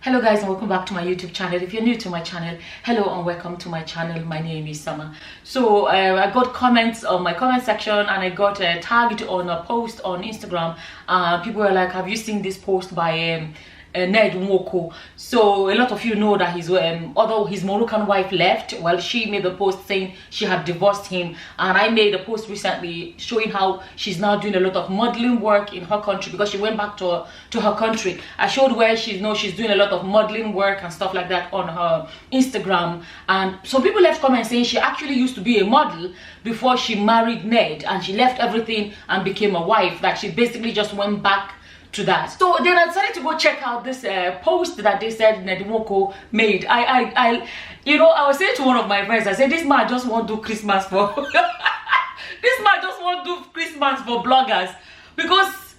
Hello guys, and welcome back to my YouTube channel. If you're new to my channel, hello and welcome to my channel. My name is Summer. So I got comments on my comment section, and I got tagged on a post on Instagram. People were like, have you seen this post by Ned Nwoko? So a lot of you know that although his Moroccan wife left, well, she made a post saying she had divorced him, and I made a post recently showing how she's now doing a lot of modeling work in her country because she went back to her country. I showed where she's doing a lot of modeling work and stuff like that on her Instagram, and some people left comments saying she actually used to be a model before she married Ned, and she left everything and became a wife, that she basically just went back to that. So then I decided to go check out this post that they said Ned Nwoko made. I was saying to one of my friends, I said, this man just won't do Christmas for this man just won't do Christmas for bloggers, because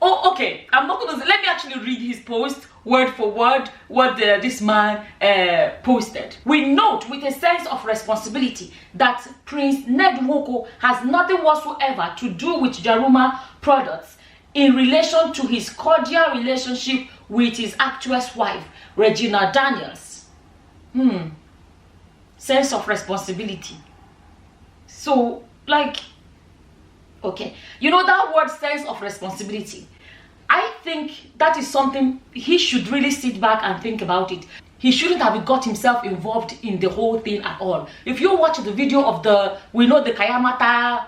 okay, I'm not gonna let me actually read his post word for word what this man posted. We note with a sense of responsibility that Prince Ned Nwoko has nothing whatsoever to do with Jaruma products in relation to his cordial relationship with his actress wife, Regina Daniels. Sense of responsibility. So, like, okay, that word sense of responsibility, I think that is something he should really sit back and think about it. He shouldn't have got himself involved in the whole thing at all. If you watch the video of the Kayamata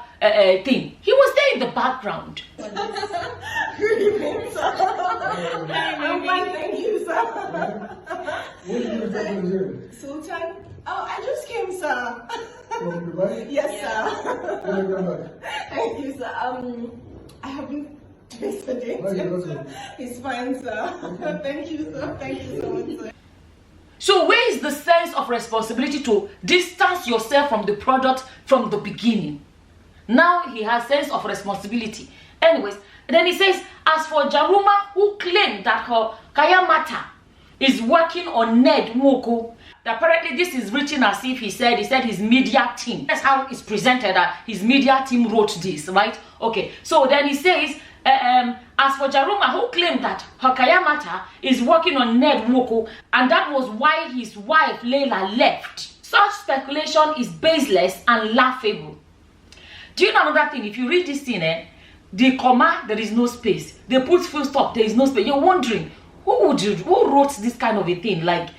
thing, he was there in the background. Good evening, sir. I'm fine, thank you, sir. Sultan? Oh, I just came, sir. From Dubai? Yes, sir. Thank you, sir. I haven't yesterday. It's fine, sir. Okay. Thank you, sir. Thank you so much, sir. So where is the sense of responsibility to distance yourself from the product from the beginning? Now he has sense of responsibility. Anyways, then he says, as for Jaruma, who claimed that her Kayamata is working on Ned Nwoko, apparently this is written as if he said his media team. That's how it's presented, that his media team wrote this, right? Okay, so then he says, as for Jaruma, who claimed that her Kayamata is working on Ned Nwoko, and that was why his wife Laila left. Such speculation is baseless and laughable. Do you know another thing? If you read this thing, the comma, there is no space. They put full stop, there is no space. You're wondering, who wrote this kind of a thing? Like,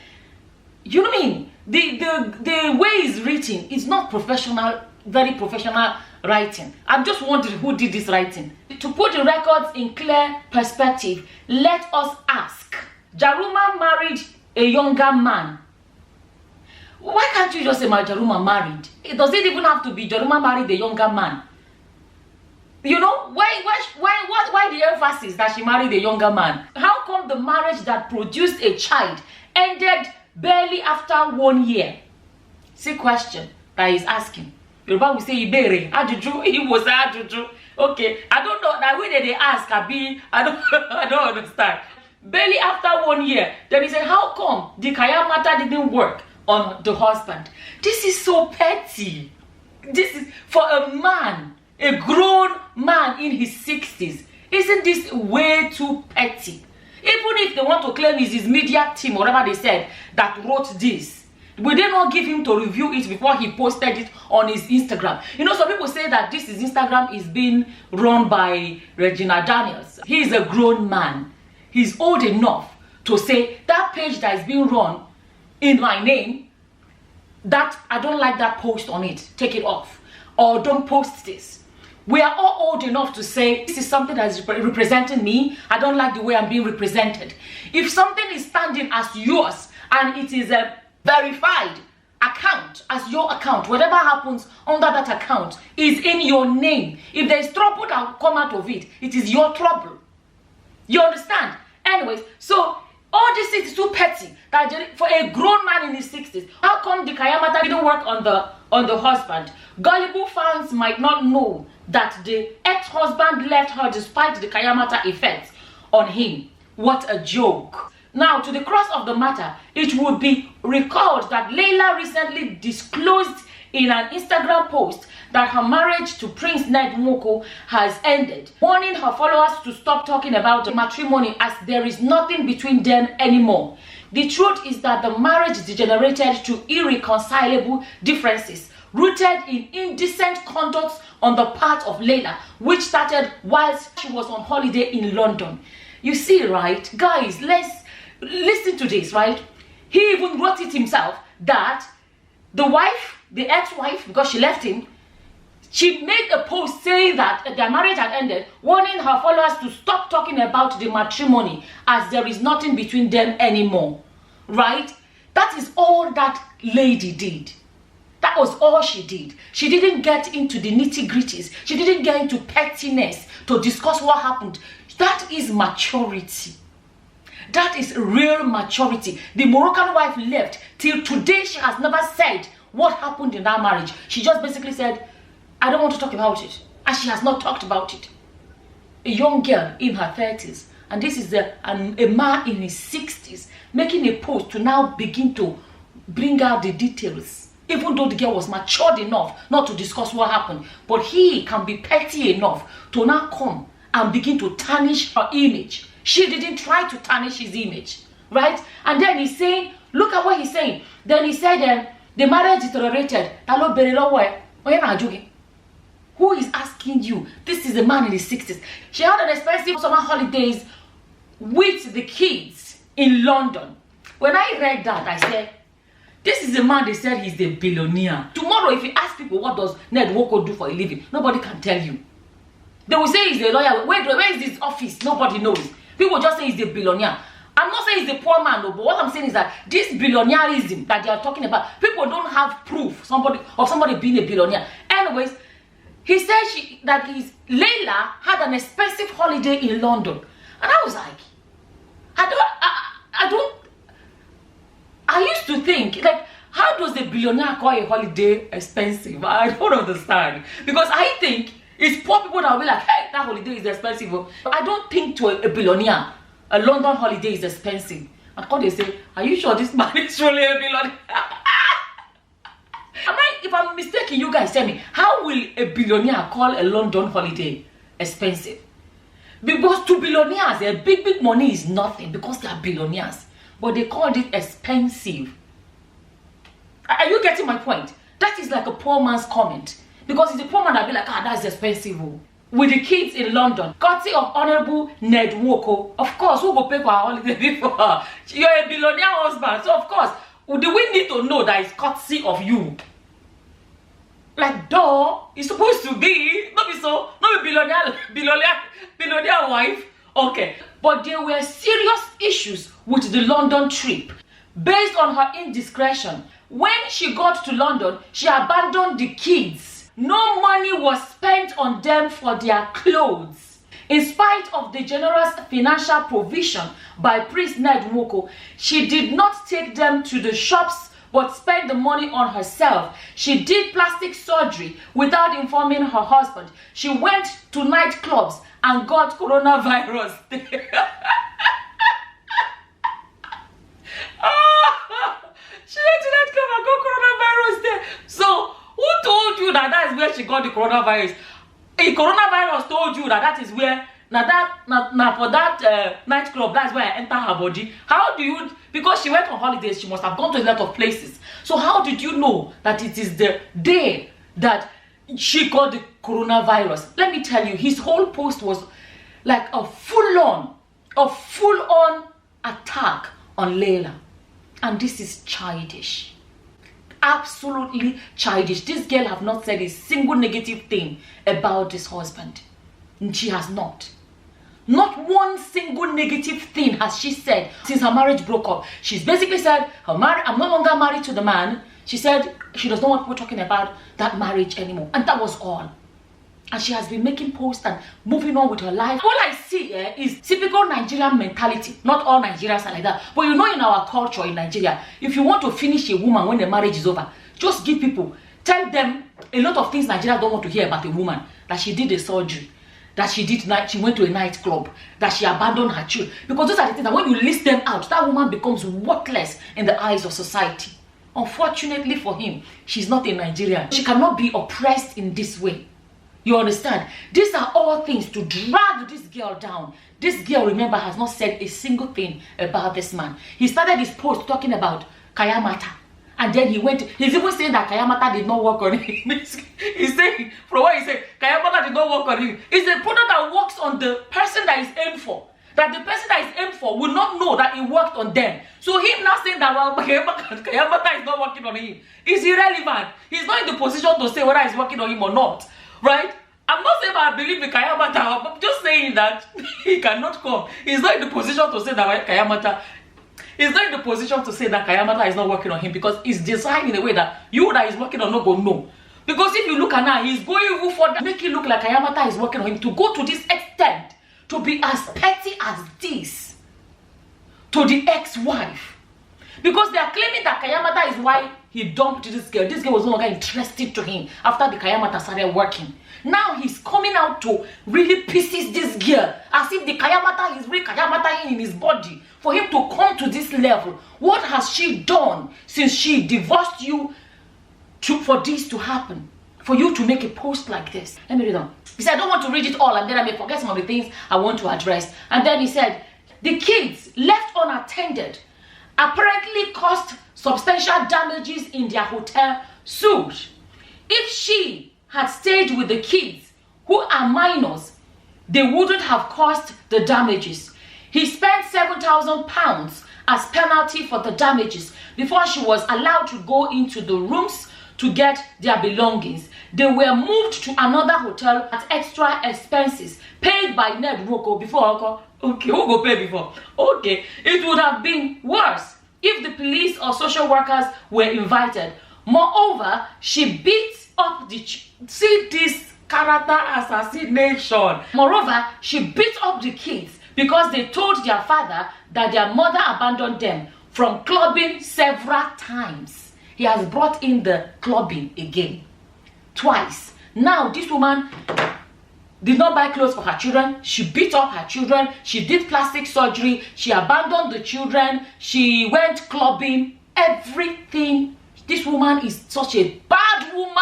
you know what I mean? The way it's written, it's not professional, very professional writing. I'm just wondering who did this writing. To put the records in clear perspective, let us ask. Jaruma married a younger man. Why can't you just say my Jaruma married? It doesn't even have to be Jaruma married a younger man. Why the emphasis that she married a younger man? How come the marriage that produced a child ended barely after 1 year? See question that he's asking. Yoruba will say Ibere, Ajuju, he was Ajuju. Okay, I don't know that way they ask Abi. I don't understand. Barely after 1 year, then he said, how come the Kayamata didn't work on the husband? This is so petty. This is for a man, a grown man in his 60s. Isn't this way too petty? Even if they want to claim it's his media team, whatever they said, that wrote this, will they not give him to review it before he posted it on his Instagram? Some people say that his Instagram is being run by Regina Daniels. He is a grown man. He's old enough to say that page that is being run in my name, that I don't like that post on it, take it off, or don't post this. We are all old enough to say this is something that is representing me. I don't like the way I'm being represented. If something is standing as yours and it is a verified account as your account, whatever happens under that account is in your name. If there is trouble that will come out of it, it is your trouble. You understand? Anyways, so all this is too petty that for a grown man in his 60s. How come the Kayamata didn't work on the husband? Gullible fans might not know that the ex-husband left her despite the Kayamata effects on him. What a joke. Now, to the crux of the matter, it would be recalled that Laila recently disclosed in an Instagram post that her marriage to Prince Nwoko has ended, warning her followers to stop talking about the matrimony as there is nothing between them anymore. The truth is that the marriage degenerated to irreconcilable differences rooted in indecent conduct on the part of Laila, which started whilst she was on holiday in London. You see, right, guys, let's listen to this, right? He even wrote it himself that the wife, the ex-wife, because she left him, she made a post saying that their marriage had ended, warning her followers to stop talking about the matrimony as there is nothing between them anymore. Right? That is all that lady did. That was all she did. She didn't get into the nitty-gritties. She didn't get into pettiness to discuss what happened. That is maturity. That is real maturity. The Moroccan wife left. Till today, she has never said what happened in that marriage. She just basically said, I don't want to talk about it. And she has not talked about it. A young girl in her 30s. And this is a man in his 60s making a post to now begin to bring out the details. Even though the girl was matured enough not to discuss what happened. But he can be petty enough to now come and begin to tarnish her image. She didn't try to tarnish his image. Right? And then he's saying, look at what he's saying. Then he said, the marriage deteriorated. Who is asking you? This is a man in his 60s. She had an expensive summer holidays with the kids in London. When I read that, I said, this is a man they said he's a billionaire. Tomorrow, if you ask people what does Nwoko do for a living, nobody can tell you. They will say he's a lawyer. Where is his office? Nobody knows. People just say he's a billionaire. I'm not saying he's a poor man, no, but what I'm saying is that this billionaireism that they are talking about, people don't have proof of somebody being a billionaire. Anyways, he said that Laila had an expensive holiday in London. And I was like, I used to think, like, how does a billionaire call a holiday expensive? I don't understand. Because I think it's poor people that will be like, hey, that holiday is expensive. I don't think to a billionaire, a London holiday is expensive. And all they say, are you sure this man is really a billionaire? If I'm mistaken, you guys tell me, how will a billionaire call a London holiday expensive? Because to billionaires, big money is nothing because they are billionaires. But they called it expensive. Are you getting my point? That is like a poor man's comment. Because it's a poor man that be like, that's expensive. With the kids in London, courtesy of Honorable Nwoko. Of course, who will pay for our holiday before her? You're a billionaire husband. So of course, do we need to know that it's courtesy of you? Like, duh, it's supposed to be, not be so, not be billionaire wife. Okay, but there were serious issues with the London trip based on her indiscretion. When she got to London, she abandoned the kids. No money was spent on them for their clothes. In spite of the generous financial provision by Prince Nwoko, she did not take them to the shops but spent the money on herself. She did plastic surgery without informing her husband. She went to nightclubs and got coronavirus. She went to nightclub and got coronavirus there. So, who told you that is where she got the coronavirus? A coronavirus told you that is where, for that nightclub, that's where I enter her body. How do you, because she went on holidays, she must have gone to a lot of places. So how did you know that it is the day that she got the coronavirus? Let me tell you, his whole post was like a full-on attack on Laila. And this is childish. Absolutely childish. This girl have not said a single negative thing about this husband. And she has not. Not one single negative thing has she said since her marriage broke up. She's basically said, I'm no longer married to the man. She said she does not want people talking about that marriage anymore. And that was all. And she has been making posts and moving on with her life. All I see is typical Nigerian mentality. Not all Nigerians are like that. But you know, in our culture in Nigeria, if you want to finish a woman when the marriage is over, just give people, tell them a lot of things Nigeria don't want to hear about a woman. That she did a surgery, that she went to a nightclub, that she abandoned her children. Because those are the things that when you list them out, that woman becomes worthless in the eyes of society. Unfortunately for him, she's not a Nigerian. She cannot be oppressed in this way. You understand? These are all things to drag this girl down. This girl, remember, has not said a single thing about this man. He started his post talking about Kayamata. And then he's even saying that Kayamata did not work on him. He's saying, from what he said, Kayamata did not work on him. It's a product that works on the person that is aimed for. That the person that is aimed for will not know that it worked on them. So him now saying that, well, Kayamata is not working on him is irrelevant. He's not in the position to say whether it's working on him or not. Right? I'm not saying I believe in Kayamata. I'm just saying that he cannot come. He's not in the position to say that Kayamata. He's not in the position to say that Kayamata is not working on him, because he's designed in a way that you that is working on not go know. Because if you look at now, he's going even further, make it look like Kayamata is working on him, to go to this extent, to be as petty as this to the ex-wife. Because they are claiming that Kayamata is why he dumped this girl. This girl was no longer interested to him after the Kayamata started working. Now he's coming out to really pieces this girl, as if the Kayamata is really Kayamata in his body, for him to come to this level. What has she done since she divorced you for this to happen? For you to make a post like this? Let me read on. He said, I don't want to read it all, and then I may forget some of the things I want to address. And then he said, the kids left unattended apparently caused substantial damages in their hotel sued. If she had stayed with the kids, who are minors, they wouldn't have caused the damages. He spent £7,000 as penalty for the damages before she was allowed to go into the rooms to get their belongings. They were moved to another hotel at extra expenses paid by Nwoko before. Okay, who go pay before? Okay, it would have been worse if the police or social workers were invited. Moreover, she beat up the... See this character assassination. Moreover, she beat up the kids because they told their father that their mother abandoned them from clubbing several times. He has brought in the clubbing again. Twice. Now, this woman did not buy clothes for her children. She beat up her children. She did plastic surgery. She abandoned the children. She went clubbing. Everything. This woman is such a bad woman.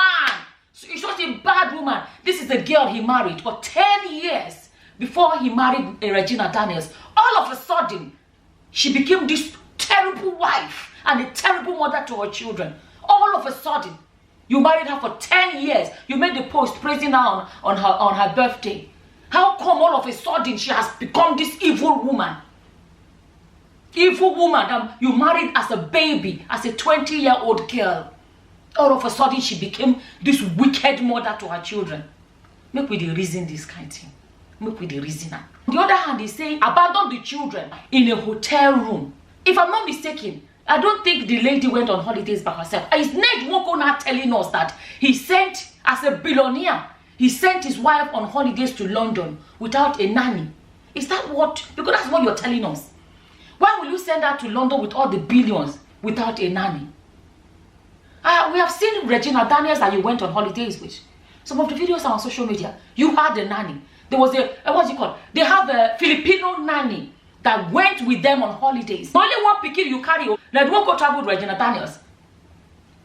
She's such a bad woman. This is the girl he married for 10 years before he married Regina Daniels. All of a sudden, she became this terrible wife and a terrible mother to her children. All of a sudden, you married her for 10 years. You made the post praising her on her birthday. How come all of a sudden she has become this evil woman? Evil woman that you married as a baby, as a 20-year-old girl. All of a sudden she became this wicked mother to her children. Make we the reason this kind of thing. Make we the reason. On the other hand, he's saying abandon the children in a hotel room. If I'm not mistaken, I don't think the lady went on holidays by herself. Is Nwoko now telling us that he sent, as a billionaire, he sent his wife on holidays to London without a nanny? Is that what? Because that's what you're telling us. Why will you send her to London with all the billions without a nanny? We have seen Regina Daniels that you went on holidays with. Some of the videos are on social media. You had a nanny. There was a, what's it called? They have a Filipino nanny that went with them on holidays. Only one pikin you carry. Nwoko traveled with Regina Daniels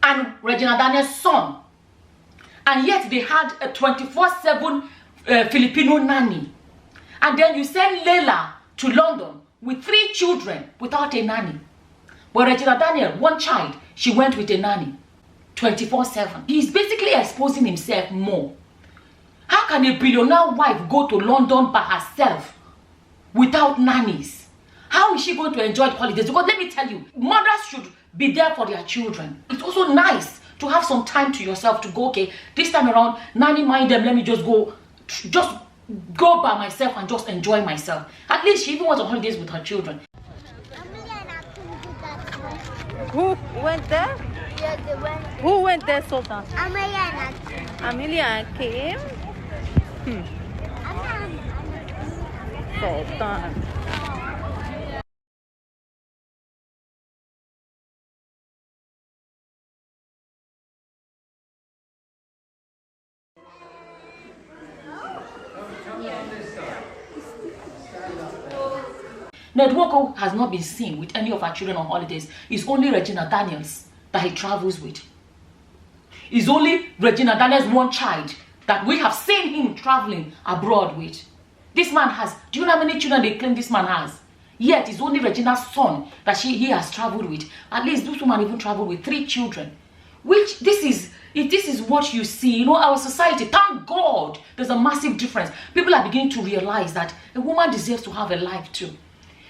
and Regina Daniels' son. And yet they had a 24/7 Filipino nanny. And then you send Laila to London with 3 children without a nanny. But Regina Daniel, one child, she went with a nanny 24/7. He's basically exposing himself more. How can a billionaire wife go to London by herself without nannies? How is she going to enjoy the holidays? Because let me tell you, mothers should be there for their children. It's also nice to have some time to yourself to go, okay, this time around, nanny mind them, let me just go by myself and just enjoy myself. At least she even went on holidays with her children. Who went there? Yeah, they went. Who went there, Sultan? Amelia Amelia came. Sultan. Nwoko has not been seen with any of her children on holidays. It's only Regina Daniels that he travels with. It's only Regina Daniels' one child that we have seen him traveling abroad with. This man has, do you know how many children they claim this man has? Yet it's only Regina's son that he has traveled with. At least this woman even traveled with 3 children. Which, this is what you see. You know, our society, thank God, there's a massive difference. People are beginning to realize that a woman deserves to have a life too.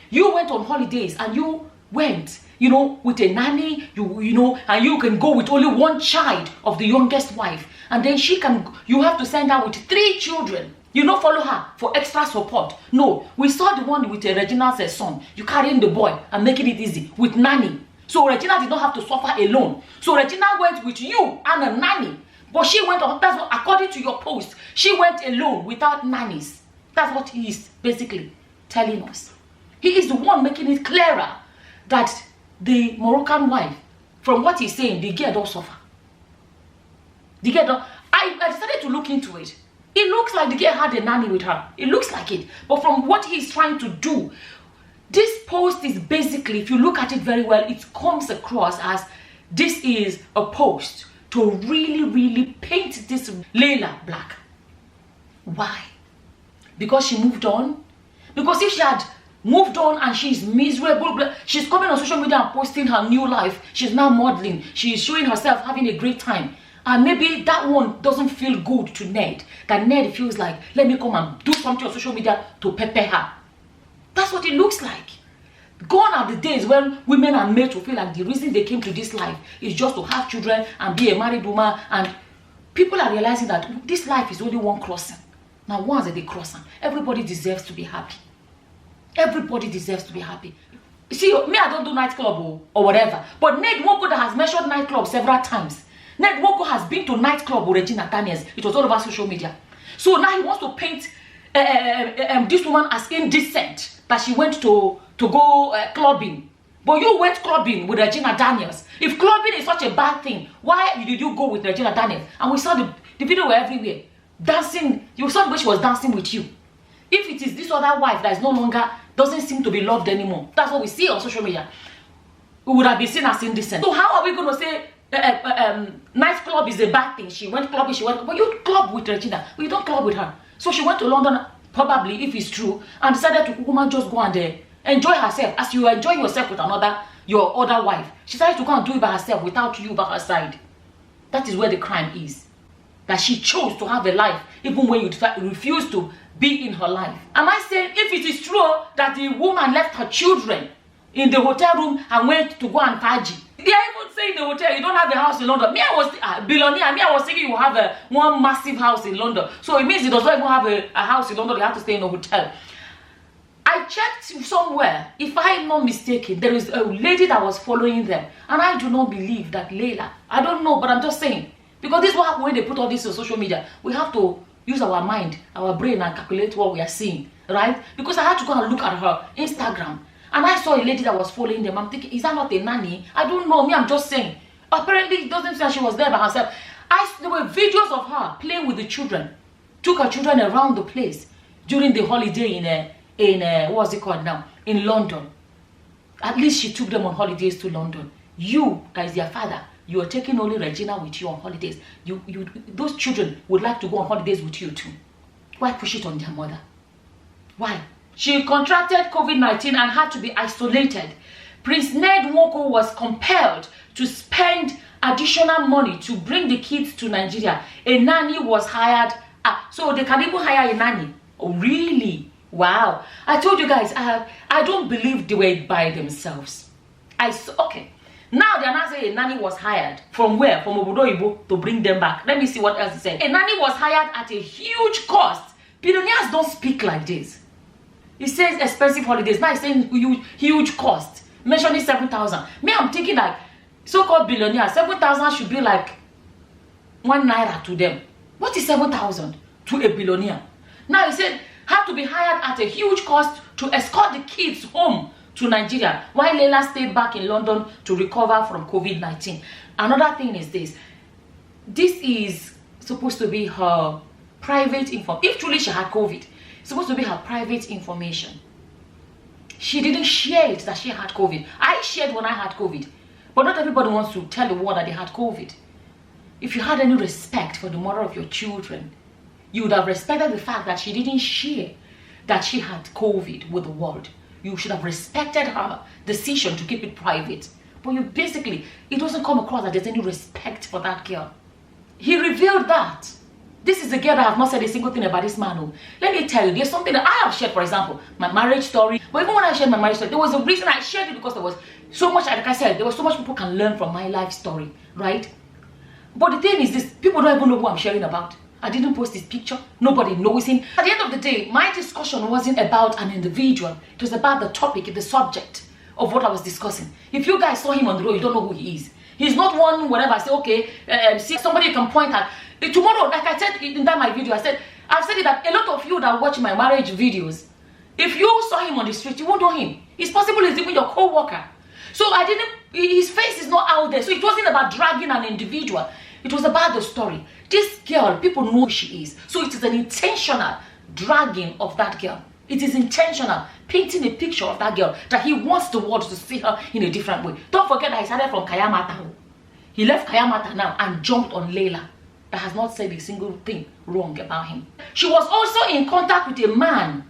You went on holidays and you went, you know, with a nanny, you know, and you can go with only one child of the youngest wife. And then you have to send her with 3 children. You don't follow her for extra support. No, we saw the one with Regina's son. You carrying the boy and making it easy with nanny. So Regina did not have to suffer alone. So Regina went with you and a nanny. But she went on, that's what, according to your post, she went alone without nannies. That's what he is basically telling us. He is the one making it clearer that the Moroccan wife, from what he's saying, the girl don't suffer. The girl don't. I decided to look into it. It looks like the girl had a nanny with her. It looks like it. But from what he's trying to do, this post is basically, if you look at it very well, it comes across as this is a post to really paint this Laila black. Why? Because she moved on? Because if she had moved on and she's miserable, she's coming on social media and posting her new life, she's now modeling, she's showing herself having a great time, and maybe that one doesn't feel good to Ned, that Ned feels like, let me come and do something on social media to pepper her. That's what it looks like. Gone are the days when women are made to feel like the reason they came to this life is just to have children and be a married woman, and people are realizing that this life is only one crossing. Now once that they cross, everybody deserves to be happy. Everybody deserves to be happy. See, me, I don't do nightclub or whatever, but Ned Nwoko that has mentioned nightclub several times. Ned Nwoko has been to nightclub with Regina Daniels. It was all over social media. So now he wants to paint this woman as indecent, that she went to go clubbing. But you went clubbing with Regina Daniels. If clubbing is such a bad thing, why did you go with Regina Daniels? And we saw the video were everywhere. Dancing, you saw the way she was dancing with you. If it is this other wife that is no longer, doesn't seem to be loved anymore, that's what we see on social media, we would have been seen as indecent. So how are we going to say nightclub is a bad thing? She went clubbing, but you club with Regina, but you don't club with her. So she went to London, probably, if it's true, and decided to just go and enjoy herself as you enjoy yourself with your other wife. She decided to go and do it by herself without you by her side. That is where the crime is. That she chose to have a life even when you refuse to be in her life. Am I saying if it is true that the woman left her children in the hotel room and went to go and party? They are even saying in the hotel, you don't have a house in London. Me, I was billionaire. Me, I was thinking you have one massive house in London. So it means he does not even have a house in London. You have to stay in a hotel. I checked somewhere, if I'm not mistaken, there is a lady that was following them. And I do not believe that Laila, I don't know, but I'm just saying. Because this is what happens when they put all this on social media. We have to use our mind, our brain, and calculate what we are seeing, right? Because I had to go and look at her Instagram, and I saw a lady that was following them. I'm thinking, is that not a nanny? I don't know. Me, I'm just saying. Apparently, it doesn't say she was there by herself. There were videos of her playing with the children. Took her children around the place during the holiday in what's it called now? In London. At least she took them on holidays to London. You, that is their father, you are taking only Regina with you on holidays. Those children would like to go on holidays with you too. Why push it on their mother? Why? She contracted COVID-19 and had to be isolated. Prince Ned Nwoko was compelled to spend additional money to bring the kids to Nigeria. A nanny was hired. So they can even hire a nanny. Oh, really? Wow. I told you guys, I don't believe they were by themselves. Okay. Now they are not saying a nanny was hired. From where? From Obodo Ibo to bring them back. Let me see what else he said. A nanny was hired at a huge cost. Billionaires don't speak like this. He says expensive holidays. Now he's saying huge cost. Mentioning 7,000. Me, I'm thinking like so-called billionaires, 7,000 should be like 1 naira to them. What is 7,000 to a billionaire? Now he said had to be hired at a huge cost to escort the kids home to Nigeria, while Laila stayed back in London to recover from COVID-19. Another thing is this. This is supposed to be her private information. If truly she had COVID, it's supposed to be her private information. She didn't share it that she had COVID. I shared when I had COVID. But not everybody wants to tell the world that they had COVID. If you had any respect for the mother of your children, you would have respected the fact that she didn't share that she had COVID with the world. You should have respected her decision to keep it private. But you basically, it doesn't come across that there's any respect for that girl. He revealed that. This is a girl that I have not said a single thing about this man. Oh. Let me tell you, there's something that I have shared, for example, my marriage story. But even when I shared my marriage story, there was a reason I shared it, because there was so much, like I said, there was so much people can learn from my life story, right? But the thing is this, people don't even know who I'm sharing about. I didn't post this picture. Nobody knows him. At the end of the day, my discussion wasn't about an individual. It was about the topic, the subject of what I was discussing. If you guys saw him on the road, you don't know who he is. He's not one, whatever. I say, okay, see somebody you can point at. Tomorrow, like I said in that my video, I've said it that a lot of you that watch my marriage videos, if you saw him on the street, you won't know him. It's possible he's even your co-worker. So his face is not out there. So it wasn't about dragging an individual. It was about the story. This girl, people know who she is. So it is an intentional dragging of that girl. It is intentional painting a picture of that girl that he wants the world to see her in a different way. Don't forget that he started from Kayamata. He left Kayamata now and jumped on Laila, that has not said a single thing wrong about him. She was also in contact with a man.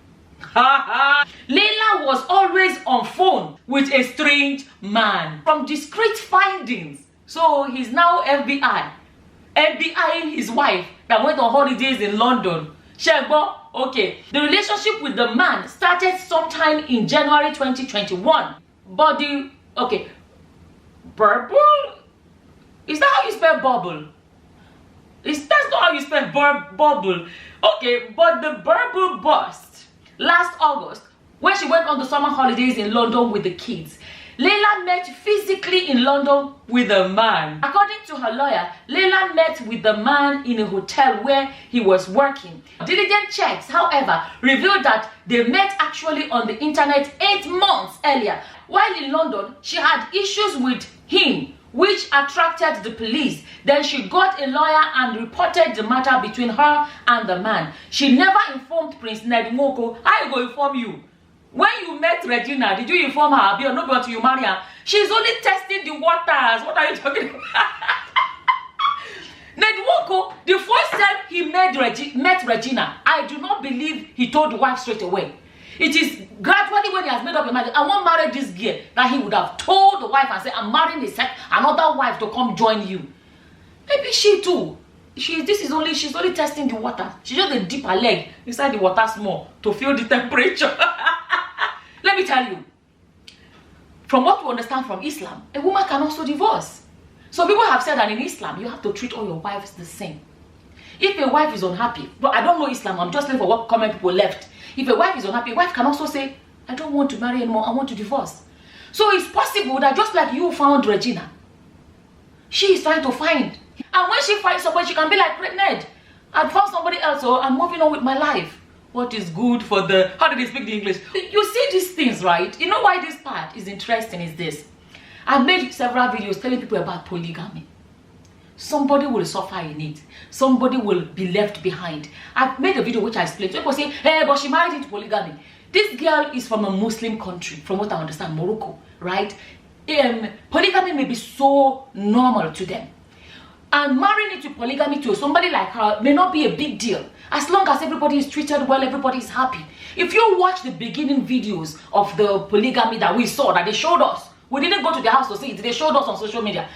Laila was always on phone with a strange man. From discreet findings, so he's now FBI. FBIing his wife that went on holidays in London. Shegbo, okay. The relationship with the man started sometime in January 2021. But Burble? Is that how you spell bubble? That's not how you spell bubble. Okay, but the Burble burst last August when she went on the summer holidays in London with the kids. Laila met physically in London with a man. According to her lawyer, Laila met with the man in a hotel where he was working. Diligent checks, however, revealed that they met actually on the internet 8 months earlier. While in London, she had issues with him, which attracted the police. Then she got a lawyer and reported the matter between her and the man. She never informed Prince Nwoko. I will inform you. When you met Regina, did you inform her? Or not about you marry her? She's only testing the waters. What are you talking about? Nwoko, the first time he met Regina, I do not believe he told the wife straight away. It is gradually when he has made up his mind, I won't marry this girl, that he would have told the wife and said, I'm marrying another wife to come join you. Maybe she too. She's only testing the water. She just dip her leg inside the water small to feel the temperature. Let me tell you, from what we understand from Islam, a woman can also divorce. So people have said that in Islam, you have to treat all your wives the same. If a wife is unhappy, but I don't know Islam, I'm just looking for what comment people left. If a wife is unhappy, a wife can also say, I don't want to marry anymore, I want to divorce. So it's possible that just like you found Regina, she is trying to find. And when she finds somebody, she can be like, Ned, I found somebody else, so I'm moving on with my life. What is good for the... How do they speak the English? You see these things, right? You know why this part is interesting is this. I've made several videos telling people about polygamy. Somebody will suffer in it. Somebody will be left behind. I've made a video which I explained. So people say, hey, but she married into polygamy. This girl is from a Muslim country, from what I understand, Morocco, right? Polygamy may be so normal to them. And marrying into polygamy to somebody like her may not be a big deal. As long as everybody is treated well, everybody is happy. If you watch the beginning videos of the polygamy that we saw, that they showed us, we didn't go to the house to see it, they showed us on social media.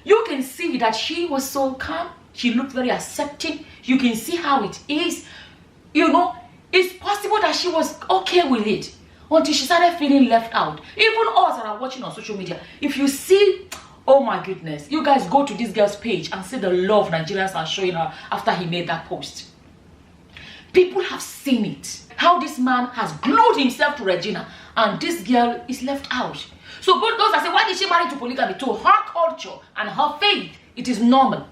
You can see that she was so calm. She looked very accepting. You can see how it is. You know, it's possible that she was okay with it until she started feeling left out. Even us that are watching on social media, if you see, oh my goodness, you guys go to this girl's page and see the love Nigerians are showing her after he made that post. People have seen it. How this man has glued himself to Regina and this girl is left out. So both those that say, why did she marry to polygamy? To her culture and her faith, it is normal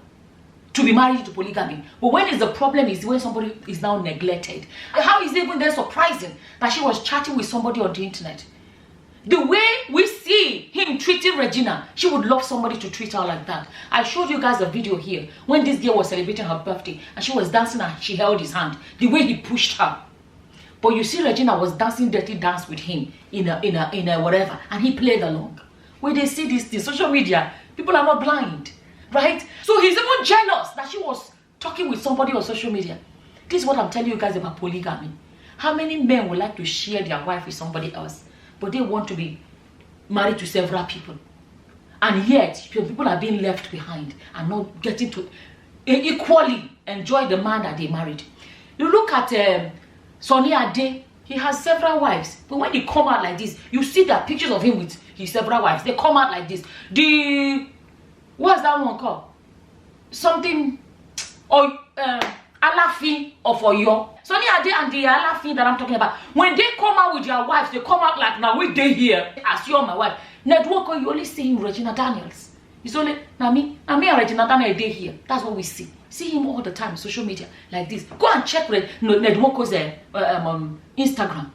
to be married to polygamy. But when is the problem is when somebody is now neglected. How is it even then surprising that she was chatting with somebody on the internet? The way we see him treating Regina, she would love somebody to treat her like that. I showed you guys a video here when this girl was celebrating her birthday and she was dancing and she held his hand. The way he pushed her. But you see Regina was dancing dirty dance with him in a whatever and he played along. when they see this thing, social media, people are not blind, right? So he's even jealous that she was talking with somebody on social media. This is what I'm telling you guys about polygamy. How many men would like to share their wife with somebody else, but they want to be married to several people? And yet, people are being left behind and not getting to equally enjoy the man that they married. You look at Sonny Ade, he has several wives. But when they come out like this, you see the pictures of him with his several wives. They come out like this. What's that one called? Something, or Alafin of Oyo. Sonny Ade and the Alafin that I'm talking about, when they come out with their wives, they come out like, now we day here, as you're my wife. Nwoko, you only see him Regina Daniels. It's only, me and Regina Daniels day here. That's what we see. See him all the time on social media like this. Go and check Nwoko's Instagram.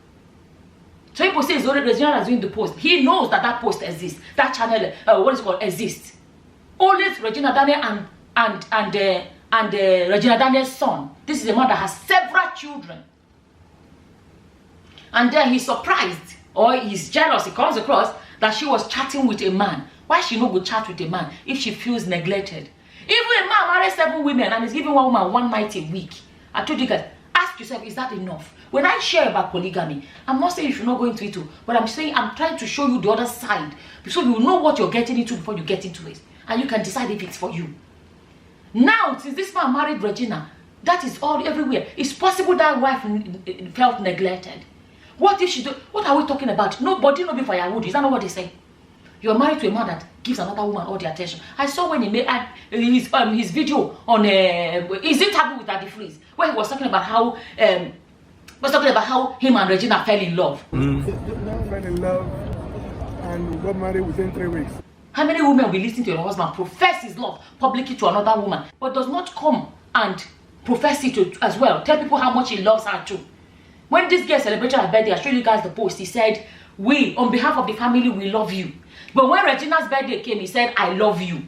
So people say it's only Regina that's doing the post. He knows that that post exists. That channel, what is it called, exists. Always Regina Daniels and Regina Daniels' son. This is a man that has several children. And then he's surprised, or he's jealous, he comes across that she was chatting with a man. Why she no go chat with a man if she feels neglected? Even a man marries 7 women and is giving one woman one night a week. I told you guys, ask yourself, is that enough? When I share about polygamy, I'm not saying you should not go into it too, but I'm saying I'm trying to show you the other side, so you know what you're getting into before you get into it, and you can decide if it's for you. Now, since this man married Regina, that is all everywhere. It's possible that wife felt neglected. What if she do? What are we talking about? Nobody no be firewood. Is that not what they say? You're married to a man that gives another woman all the attention. I saw when he made his video on his interview with Daddy Freeze, where he was talking about how him and Regina fell in love. Fell in love and got married within 3 weeks. How many women will listen to your husband profess his love publicly to another woman, but does not come and profess it as well? Tell people how much he loves her too. When this girl celebrated her birthday, I showed you guys the post. He said, "We, on behalf of the family, we love you." But when Regina's birthday came, he said, "I love you."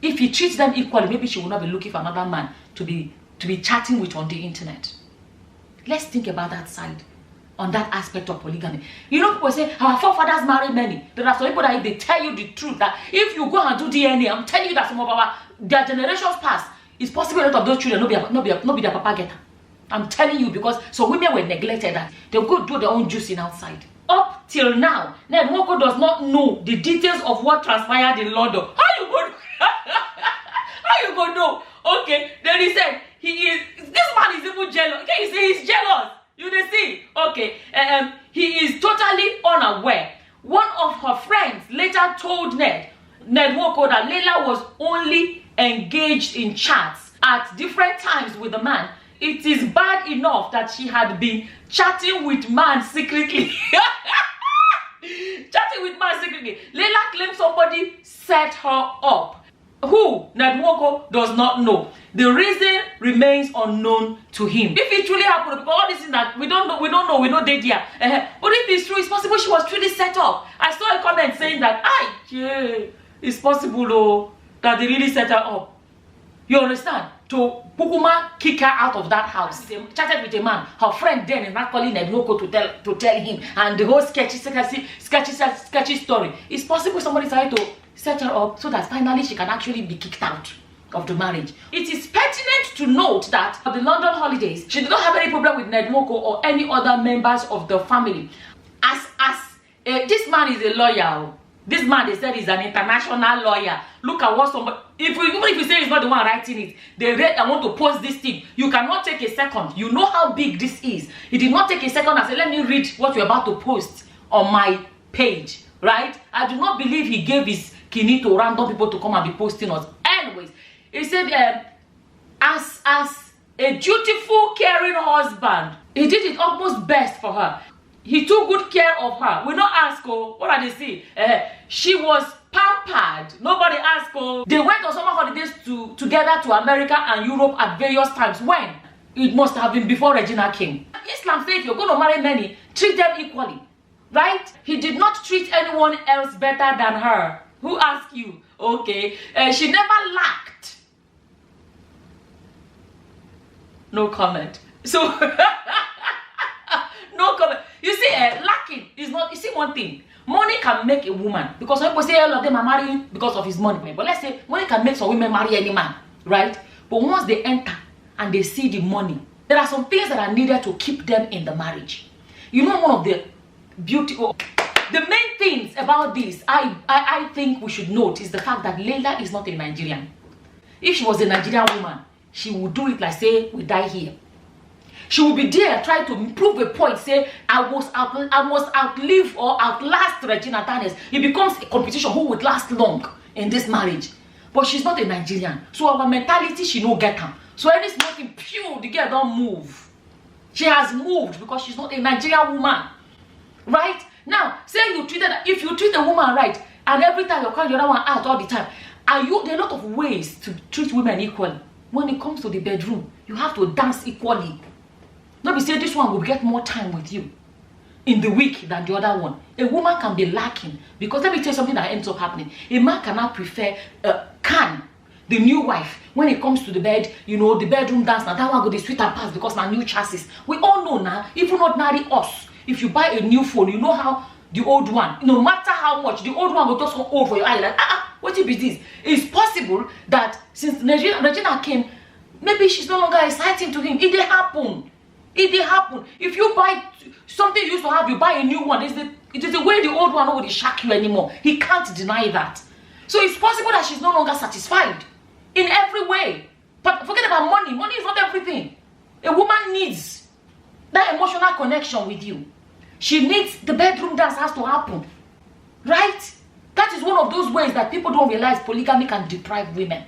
If he treats them equally, maybe she will not be looking for another man to be chatting with on the internet. Let's think about that side, on that aspect of polygamy. You know, people say, our forefathers married many. There are some people that if they tell you the truth, that if you go and do DNA, I'm telling you that some of their generations past, it's possible a lot of those children not be their papa getter. I'm telling you, because some women were neglected and they'll go do their own juicing outside. Up till now, Nwoko does not know the details of what transpired in London. How you go? How you go know? Okay, then he said this man is even jealous. Okay, you see he's jealous. You see? Okay, he is totally unaware. One of her friends later told Nwoko that Laila was only engaged in chats at different times with the man. It is bad enough that she had been chatting with man secretly. Chatting with man secretly. Laila claims somebody set her up. Who? Nwoko does not know. The reason remains unknown to him. If it truly happened, because all this is that we don't know, we know they there. But if it's true, it's possible she was truly set up. I saw a comment saying that, it's possible that they really set her up. You understand? To Pukuma kick her out of that house. They chatted with a man. Her friend then is not calling Nwoko to tell him, and the whole sketchy story. It's possible somebody tried to set her up so that finally she can actually be kicked out of the marriage. It is pertinent to note that of the London holidays, she did not have any problem with Nwoko or any other members of the family. This man is a lawyer. This man, they said, is an international lawyer. Look at what somebody, even if you say he's not the one writing it, they read, I want to post this thing. You cannot take a second. You know how big this is. He did not take a second and say, let me read what you're about to post on my page, right? I do not believe he gave his kidney to random people to come and be posting us. Anyways, he said, as a dutiful, caring husband, he did it almost best for her. He took good care of her. We don't ask her, what are they saying? She was pampered. Nobody asked her. They went on summer holidays together to America and Europe at various times. When? It must have been before Regina came. Islam says if you're going to marry many, treat them equally. Right? He did not treat anyone else better than her. Who asked you? Okay. She never lacked. No comment. So... No comment. You see, lacking is not, you see one thing. money can make a woman, because some people say all of them are marrying because of his money. But let's say money can make some women marry any man, right? But once they enter and they see the money, there are some things that are needed to keep them in the marriage. You know, one of the the main things about this, I think we should note, is the fact that Laila is not a Nigerian. If she was a Nigerian woman, she would do it like, say, we die here. She will be there trying to prove a point, say, I must outlive or outlast Regina Daniels. It becomes a competition who would last long in this marriage. But she's not a Nigerian. So our mentality, she no get her. So any smoking, pew, the girl don't move. She has moved because she's not a Nigerian woman. Right? Now, say if you treat a woman right, and every time you're calling the other one out all the time, there are a lot of ways to treat women equally. When it comes to the bedroom, you have to dance equally. Not be say this one will get more time with you in the week than the other one. A woman can be lacking, because let me tell you something that ends up happening. A man cannot prefer the new wife when it comes to the bed, you know, the bedroom dance. Now that one go the sweet and pass because now new chassis. We all know now, even ordinary us, if you buy a new phone, you know how the old one, no matter how much, the old one will just go old for your eye. Like, what is this? It's possible that since Regina came, maybe she's no longer exciting to him. It did happen. It did happen. If you buy something you used to have, you buy a new one. It is the way the old one won't shock you anymore. He can't deny that. So it's possible that she's no longer satisfied in every way. But forget about money. Money is not everything. A woman needs that emotional connection with you. She needs the bedroom dance has to happen. Right? That is one of those ways that people don't realize polygamy can deprive women.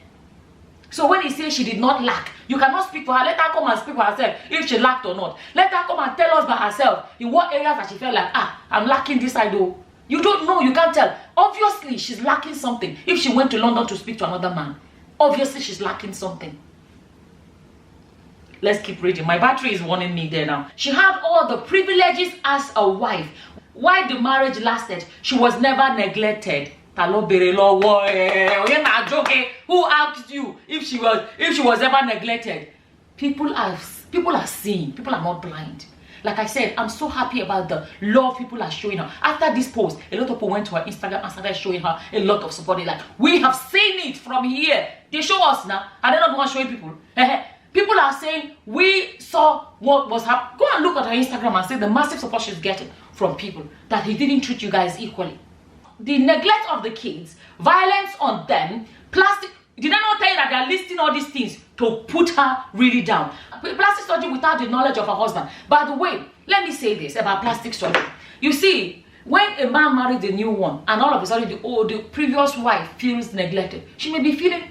So when he says she did not lack, you cannot speak for her. Let her come and speak for herself if she lacked or not. Let her come and tell us by herself in what areas that she felt like, I'm lacking this I do. You don't know, you can't tell. Obviously, she's lacking something. If she went to London to speak to another man, obviously she's lacking something. Let's keep reading. My battery is warning me there now. She had all the privileges as a wife. While the marriage lasted, she was never neglected. Who asked you if she was ever neglected? People are seeing. People are not blind. Like I said, I'm so happy about the love people are showing her. After this post, a lot of people went to her Instagram and started showing her a lot of support. They're like, we have seen it from here. They show us now. And they're not the one showing people. People are saying, we saw what was happening. Go and look at her Instagram and see the massive support she's getting from people. That he didn't treat you guys equally. The neglect of the kids, violence on them, plastic. Did I not tell you that they're listing all these things to put her really down? Plastic surgery without the knowledge of her husband. By the way, let me say this about plastic surgery. You see, when a man marries a new one and all of a sudden the previous wife feels neglected, she may be feeling,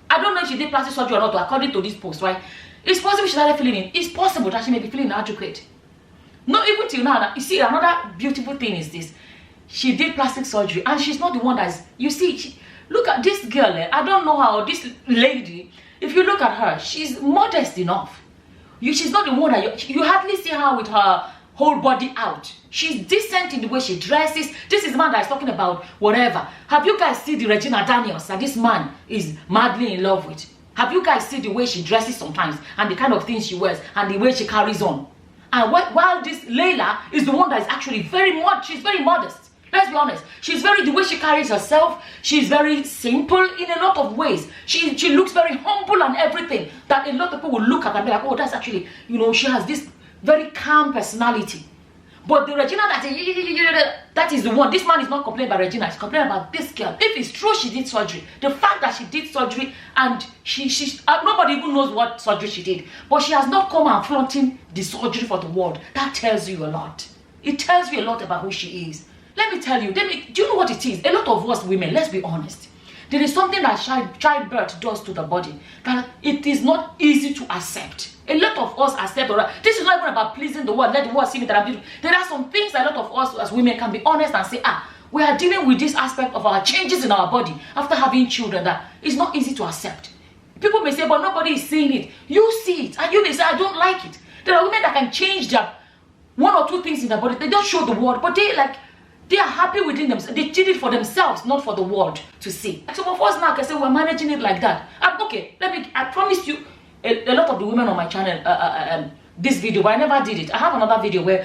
I don't know if she did plastic surgery or not, according to this post, right? It's possible she started feeling it. It's possible that she may be feeling inadequate. Not even till now. You see, another beautiful thing is this. She did plastic surgery and she's not the one that's, you see, look at this girl. I don't know how this lady, if you look at her, she's modest enough. She's not the one that you hardly see her with her whole body out. She's decent in the way she dresses. This is the man that is talking about whatever. Have you guys seen the Regina Daniels that this man is madly in love with? Have you guys seen the way she dresses sometimes and the kind of things she wears and the way she carries on? And while this Laila is the one that is actually she's very modest. Let's be honest. The way she carries herself, she's very simple in a lot of ways. She looks very humble and everything. That a lot of people will look at and be like, oh, that's actually, you know, she has this very calm personality. But the Regina that is the one. This man is not complaining about Regina. He's complaining about this girl. If it's true she did surgery, the fact that she did surgery and nobody even knows what surgery she did, but she has not come and flaunting the surgery for the world. That tells you a lot. It tells you a lot about who she is. Let me tell you, do you know what it is? A lot of us women, let's be honest. There is something that childbirth does to the body that it is not easy to accept. A lot of us accept. This is not even about pleasing the world. Let the world see me that I'm beautiful. There are some things that a lot of us as women can be honest and say, we are dealing with this aspect of our changes in our body after having children that is not easy to accept. People may say, but nobody is seeing it. You see it, and you may say, I don't like it. There are women that can change their one or two things in their body. They don't show the world, but they are happy within themselves. They did it for themselves, not for the world to see. Some of us now can say we're managing it like that. Okay, I promise you, a lot of the women on my channel, this video, but I never did it. I have another video where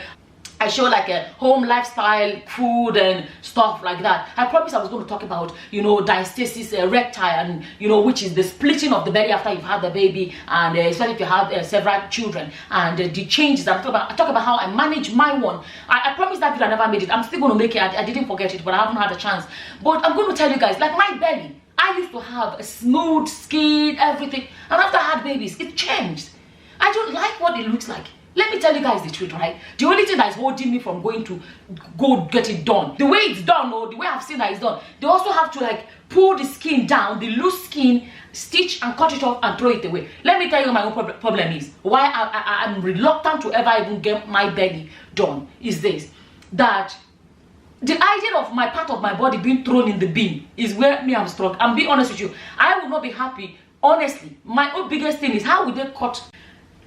I show like a home lifestyle, food and stuff like that. I promised I was going to talk about, you know, diastasis recti, and you know, which is the splitting of the belly after you've had the baby, and especially if you have several children, and the changes. I talk about how I manage my one. I promised that video, I never made it. I'm still going to make it. I didn't forget it, but I haven't had a chance. But I'm going to tell you guys, like my belly, I used to have a smooth skin, everything, and after I had babies, it changed. I don't like what it looks like. Let me tell you guys the truth, right? The only thing that is holding me from going to go get it done, the way it's done, or the way I've seen that it's done, they also have to like pull the skin down, the loose skin, stitch and cut it off and throw it away. Let me tell you what my own problem is. Why I'm reluctant to ever even get my belly done is this, that the idea of my part of my body being thrown in the bin is where me I'm struck. I'm being honest with you. I will not be happy. Honestly, my own biggest thing is how would they cut.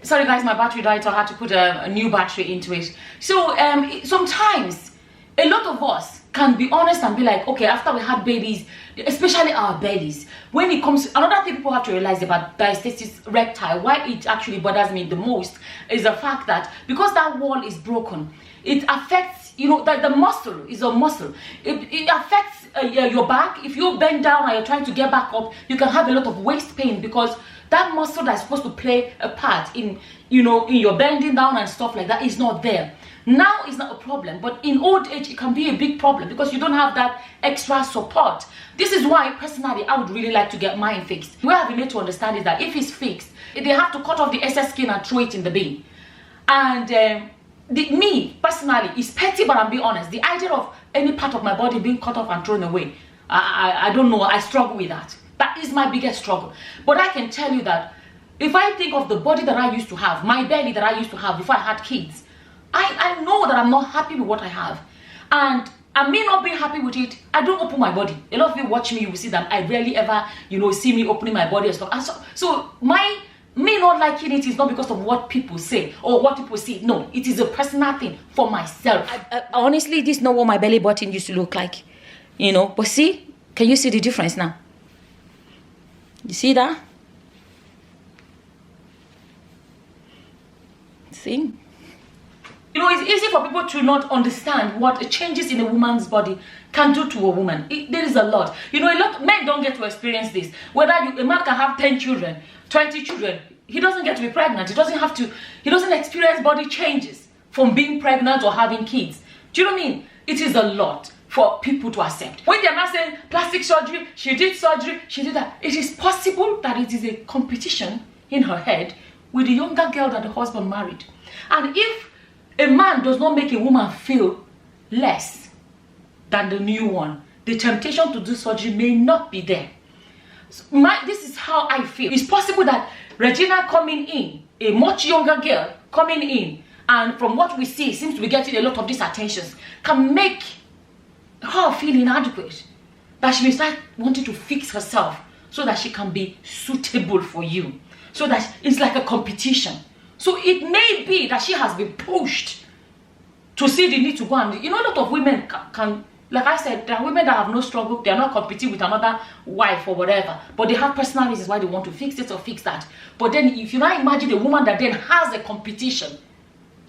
Sorry guys, my battery died, so I had to put a new battery into it. So sometimes a lot of us can be honest and be like, okay, after we had babies, especially our bellies, when it comes, another thing people have to realize about diastasis recti, why it actually bothers me the most, is the fact that because that wall is broken, it affects, you know, the muscle is a muscle. It affects your back. If you bend down and you're trying to get back up, you can have a lot of waist pain because that muscle that's supposed to play a part in, you know, in your bending down and stuff like that is not there. Now it's not a problem, but in old age it can be a big problem because you don't have that extra support. This is why personally I would really like to get mine fixed. The way I've been made to understand is that if it's fixed, they have to cut off the excess skin and throw it in the bin. And me personally, is petty, but I'm being honest. The idea of any part of my body being cut off and thrown away, I don't know, I struggle with that. That is my biggest struggle. But I can tell you that if I think of the body that I used to have, my belly that I used to have before I had kids, I know that I'm not happy with what I have. And I may not be happy with it. I don't open my body. A lot of you watch me, you will see that I rarely ever, you know, see me opening my body and stuff. And so my me not liking it is not because of what people say or what people see. No, it is a personal thing for myself. Honestly, this is not what my belly button used to look like. You know, but see, can you see the difference now? You see that? See? You know, it's easy for people to not understand what changes in a woman's body can do to a woman. There is a lot. You know, a lot men don't get to experience this. Whether a man can have 10 children, 20 children, he doesn't get to be pregnant. He doesn't experience body changes from being pregnant or having kids. Do you know what I mean? It is a lot for people to accept. When they're not saying plastic surgery, she did that. It is possible that it is a competition in her head with the younger girl that the husband married. And if a man does not make a woman feel less than the new one, the temptation to do surgery may not be there. So this is how I feel. It's possible that Regina coming in, a much younger girl coming in, and from what we see, seems to be getting a lot of these attentions, can make her feel inadequate, that she may start wanting to fix herself so that she can be suitable for you, so that it's like a competition. So it may be that she has been pushed to see the need to go and, you know, a lot of women can like I said, there are women that have no struggle, they are not competing with another wife or whatever, but they have personal reasons why they want to fix it or fix that. But then if you now imagine a woman that then has a competition,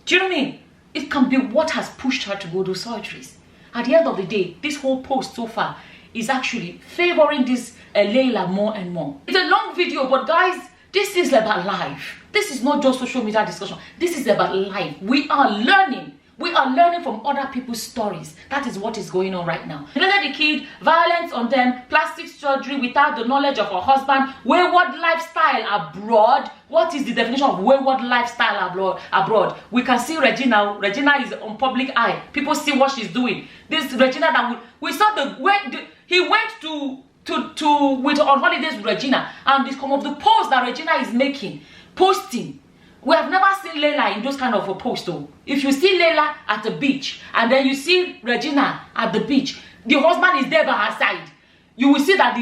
do you know what I mean? It can be what has pushed her to go do surgeries. At the end of the day, this whole post so far is actually favoring this Laila more and more. It's a long video, but guys, this is about life. This is not just social media discussion. This is about life. We are learning. We are learning from other people's stories. That is what is going on right now. Another the kid, violence on them, plastic surgery without the knowledge of her husband, wayward lifestyle abroad. What is the definition of wayward lifestyle abroad? We can see Regina. Regina is on public eye. People see what she's doing. This Regina that we saw he went to with on holidays with Regina, and this some of the posts that Regina is posting. We have never seen Laila in those kind of a post though. If you see Laila at the beach and then you see Regina at the beach, the husband is there by her side. You will see that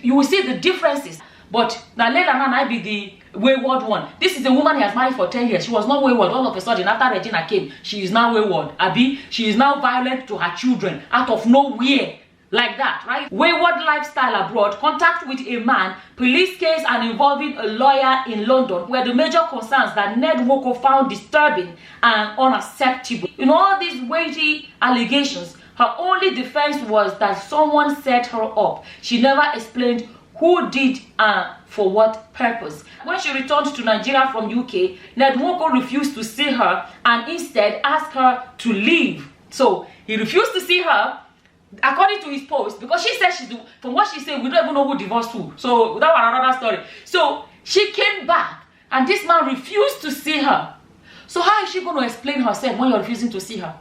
you will see the differences. But now Laila might be the wayward one. This is a woman he has married for 10 years. She was not wayward. All of a sudden, after Regina came, she is now wayward. Abi, she is now violent to her children out of nowhere. Like that, right? Wayward lifestyle abroad, contact with a man, police case and involving a lawyer in London were the major concerns that Nwoko found disturbing and unacceptable. In all these weighty allegations, her only defense was that someone set her up. She never explained who did and for what purpose. When she returned to Nigeria from UK, Nwoko refused to see her and instead asked her to leave. So he refused to see her, according to his post, because she said from what she said, we don't even know who divorced who. So that was another story. So she came back and this man refused to see her. So how is she going to explain herself when you're refusing to see her?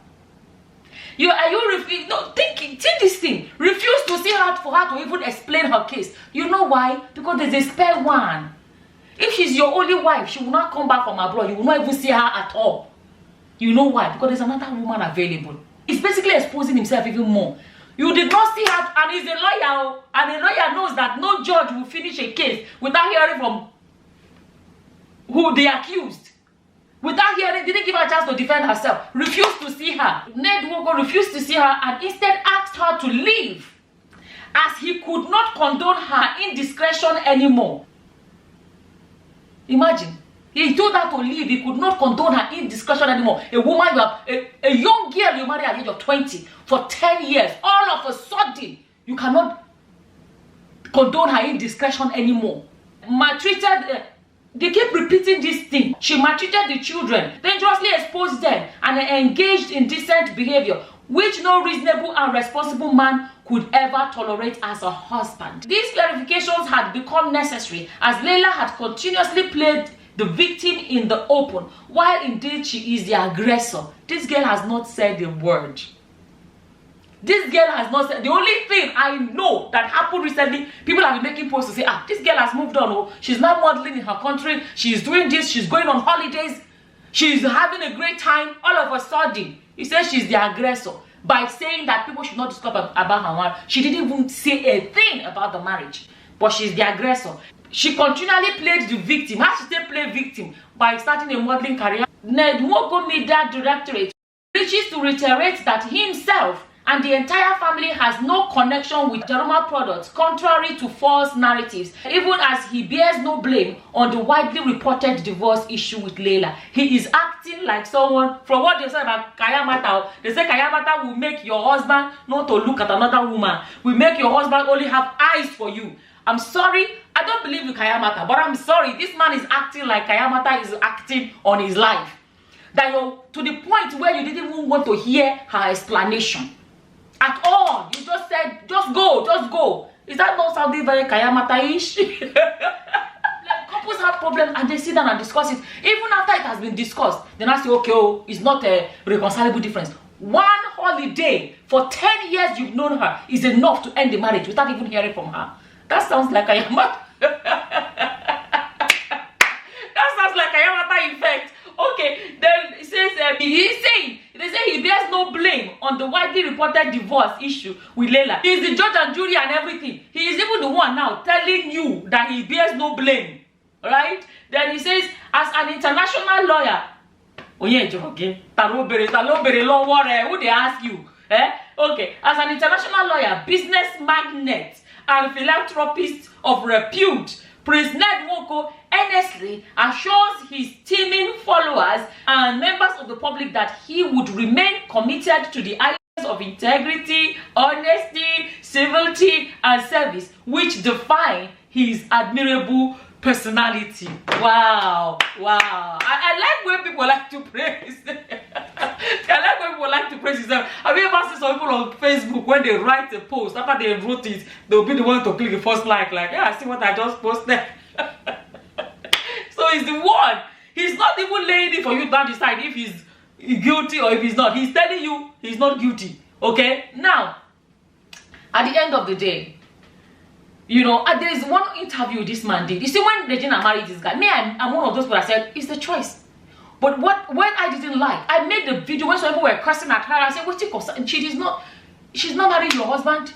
Think this thing. Refuse to see her for her to even explain her case. You know why? Because there's a spare one. If she's your only wife, she will not come back from abroad. You will not even see her at all. You know why? Because there's another woman available. He's basically exposing himself even more. You did not see her, and he's a lawyer, and a lawyer knows that no judge will finish a case without hearing from who they accused. Without hearing, didn't give her a chance to defend herself. Refused to see her. Nwoko refused to see her and instead asked her to leave, as he could not condone her indiscretion anymore. Imagine. He told her to leave. He could not condone her indiscretion anymore. A woman, a young girl you marry at the age of 20 for 10 years. All of a sudden, you cannot condone her indiscretion anymore. Maltreated. They keep repeating this thing. She maltreated the children, dangerously exposed them, and engaged in indecent behavior, which no reasonable and responsible man could ever tolerate as a husband. These clarifications had become necessary as Laila had continuously played the victim in the open, while indeed she is the aggressor. This girl has not said a word. This girl has not said. The only thing I know that happened recently, people have been making posts to say, this girl has moved on. Oh, she's now modeling in her country. She's doing this. She's going on holidays. She's having a great time. All of a sudden, he says she's the aggressor by saying that people should not discuss about her marriage. She didn't even say a thing about the marriage, but she's the aggressor. She continually played the victim. How she still play victim? By starting a modeling career. Nwoko Media Directorate wishes to reiterate that himself and the entire family has no connection with Jaruma products, contrary to false narratives, even as he bears no blame on the widely reported divorce issue with Laila. He is acting like someone, from what they say about Kayamata, they say Kayamata will make your husband not to look at another woman, will make your husband only have eyes for you. I'm sorry, I don't believe in Kayamata, but I'm sorry, this man is acting like Kayamata is acting on his life. That you're to the point where you didn't even want to hear her explanation at all. You just said, just go, just go. Is that not sounding very Kayamata-ish? Like, couples have problems and they sit down and discuss it. Even after it has been discussed, then I say, okay, oh, it's not a reconcilable difference. One holiday for 10 years you've known her is enough to end the marriage without even hearing from her. That sounds like Kayamata. That sounds like Kayamata effect. Okay, then it says they say he bears no blame on the widely reported divorce issue with Laila. He is the judge and jury and everything. He is even the one now telling you that he bears no blame. Right? Then he says, as an international lawyer, oh yeah, joking. Who they ask you? Okay, as an international lawyer, business magnate, and philanthropist of repute, Prince Nwoko earnestly assures his teeming followers and members of the public that he would remain committed to the ideals of integrity, honesty, civility, and service, which define his admirable personality. Wow, wow. I like when people like to praise. I like when people like to praise himself. Have you ever seen some people on Facebook when they write a post, after they wrote it, they'll be the one to click the first like, yeah, see what I just posted. So he's the one. He's not even laying it for you to decide if he's guilty or if he's not. He's telling you he's not guilty. Okay? Now, at the end of the day, you know, there is one interview this man did. You see, when Regina married this guy, me, I'm one of those people that said, it's the choice. But when I didn't like, I made the video when some people were cursing at her. I said, what's it concerned? She's not married to your husband.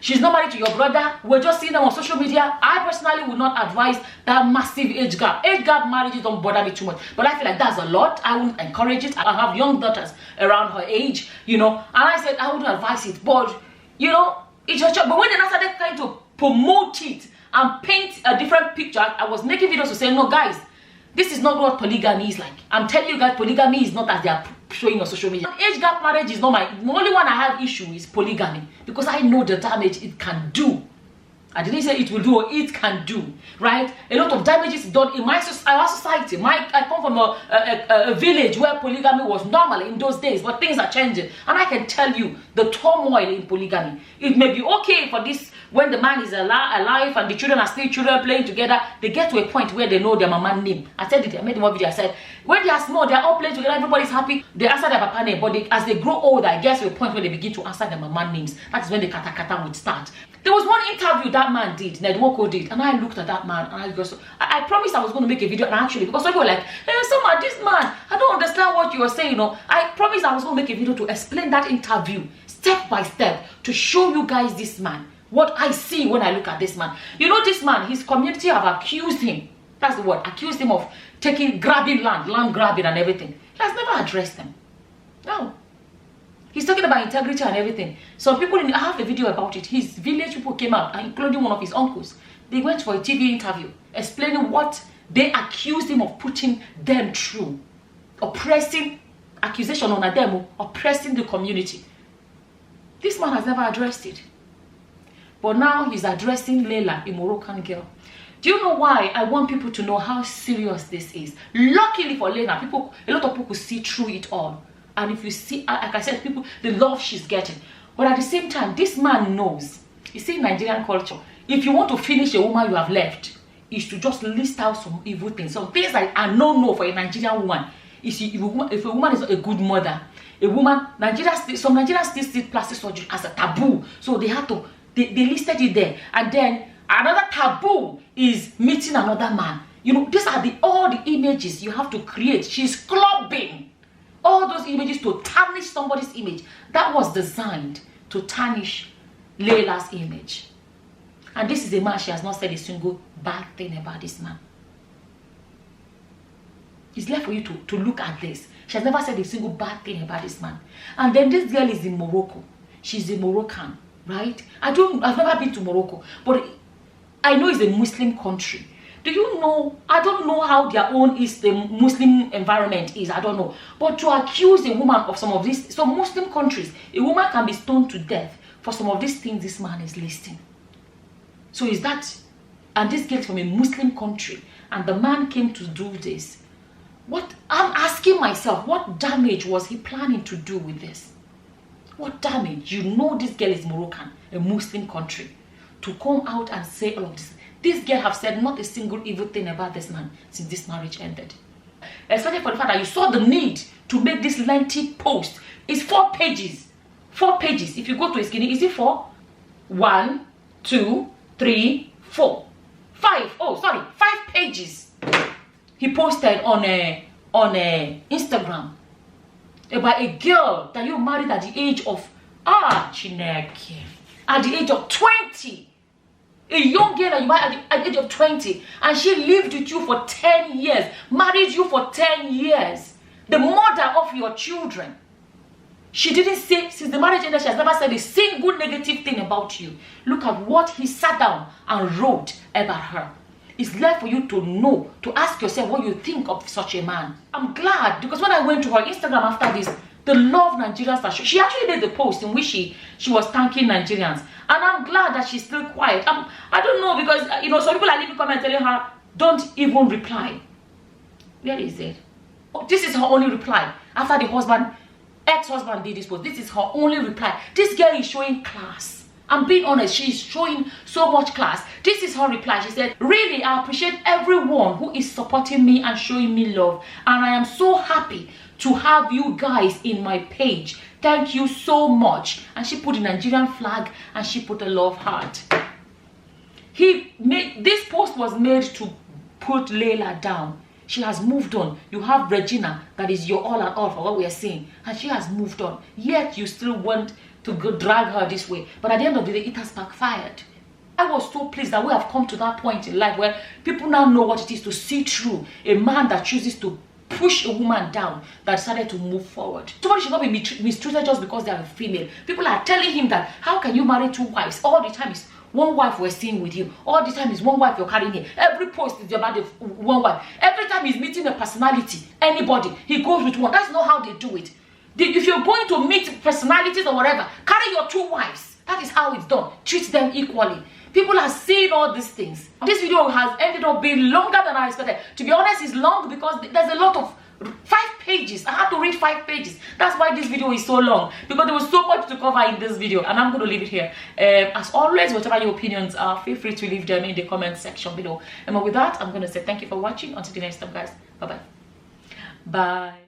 She's not married to your brother. We're just seeing them on social media. I personally would not advise that massive age gap. Age gap marriages don't bother me too much. But I feel like that's a lot. I wouldn't encourage it. I have young daughters around her age, you know. And I said I wouldn't advise it. But, you know, It's your choice. But when they now started trying to promote it and paint a different picture, I was making videos to say, no, guys, this is not what polygamy is like. I'm telling you guys, polygamy is not as they are showing on social media. Age gap marriage is not the only one I have issue is polygamy, because I know the damage it can do. I didn't say it will do, or it can do, right? A lot of damage is done in our society. I come from a village where polygamy was normal in those days, but things are changing. And I can tell you, the turmoil in polygamy, it may be okay for this, when the man is alive and the children are still children playing together, they get to a point where they know their mama name. I said it, I made one video, I said, when they are small, they are all playing together, everybody's happy, they answer their papa name, but as they grow older, I guess to a point where they begin to answer their mama names. That is when the kata would start. There was one interview that man did, Nwoko did, and I looked at that man, and I promised I was going to make a video, and actually, because some people were like, hey, someone, this man, I don't understand what you are saying, you know. I promised I was going to make a video to explain that interview, step by step, to show you guys this man, what I see when I look at this man. You know, this man, his community have accused him, that's the word, accused him of grabbing land grabbing and everything. He has never addressed them. No. He's talking about integrity and everything. Some people, I have a video about it. His village people came out, including one of his uncles. They went for a TV interview, explaining what they accused him of putting them through. Oppressing, accusation on them, oppressing the community. This man has never addressed it. But now he's addressing Laila, a Moroccan girl. Do you know why I want people to know how serious this is? Luckily for Laila, a lot of people see through it all. And if you see, like I said, people, the love she's getting. But at the same time, this man knows. You see, in Nigerian culture, if you want to finish a woman you have left, is to just list out some evil things. Some things that are no for a Nigerian woman. If a woman is not a good mother, some Nigerians still see plastic surgery as a taboo. So they listed it there. And then another taboo is meeting another man. You know, these are all the images you have to create. She's clubbing. All those images to tarnish somebody's image. That was designed to tarnish Laila's image. And this is a man, she has not said a single bad thing about this man. It's left for you to look at this. She has never said a single bad thing about this man. And then this girl is in Morocco. She's a Moroccan, right? I've never been to Morocco, but I know it's a Muslim country. Do you know, I don't know how their own the Muslim environment is, I don't know. But to accuse a woman of some Muslim countries, a woman can be stoned to death for some of these things this man is listing. So is that, and this girl from a Muslim country, and the man came to do this. What, I'm asking myself, what damage was he planning to do with this? What damage? You know this girl is Moroccan, a Muslim country, to come out and say all of this. This girl have said not a single evil thing about this man since this marriage ended. Especially for the fact that you saw the need to make this lengthy post. It's 4 pages. 4 pages. If you go to his skinny, is it 4? 1, 2, 3, 4. 5. Oh, sorry. 5 pages. He posted on Instagram about a girl that you married at the age of Chineke. At the age of 20. A young girl that you married at the age of 20, and she lived with you for 10 years, married you for 10 years, the mother of your children. She didn't say, since the marriage ended, she has never said a single negative thing about you. Look at what he sat down and wrote about her. It's left for you to know, to ask yourself what you think of such a man. I'm glad, because when I went to her Instagram after this, the love Nigerians are showing. She actually did the post in which she was thanking Nigerians. And I'm glad that she's still quiet. I don't know, because, you know, some people are leaving comments telling her, don't even reply. Where is it? Oh, this is her only reply. After the ex-husband did this post, this is her only reply. This girl is showing class. I'm being honest, she's showing so much class. This is her reply. She said, really, I appreciate everyone who is supporting me and showing me love. And I am so happy to have you guys in my page. Thank you so much. And she put the Nigerian flag and she put a love heart. This post was made to put Laila down. She has moved on. You have Regina, that is your all and all for what we are seeing. And she has moved on. Yet you still want to go drag her this way. But at the end of the day, it has backfired. I was so pleased that we have come to that point in life where people now know what it is to see through a man that chooses to push a woman down that decided to move forward. Somebody should not be mistreated just because they are a female. People are telling him that, how can you marry 2 wives? All the time is one wife we're seeing with you. All the time is one wife you're carrying here. Every post is about the one wife. Every time he's meeting a personality, anybody, he goes with one. That's not how they do it. If you're going to meet personalities or whatever, carry your 2 wives. That is how it's done. Treat them equally. People are seeing all these things. This video has ended up being longer than I expected. To be honest, it's long because there's a lot of 5 pages. I had to read 5 pages. That's why this video is so long, because there was so much to cover in this video, and I'm going to leave it here. As always, whatever your opinions are, feel free to leave them in the comment section below. And with that, I'm going to say thank you for watching. Until the next time, guys. Bye-bye. Bye.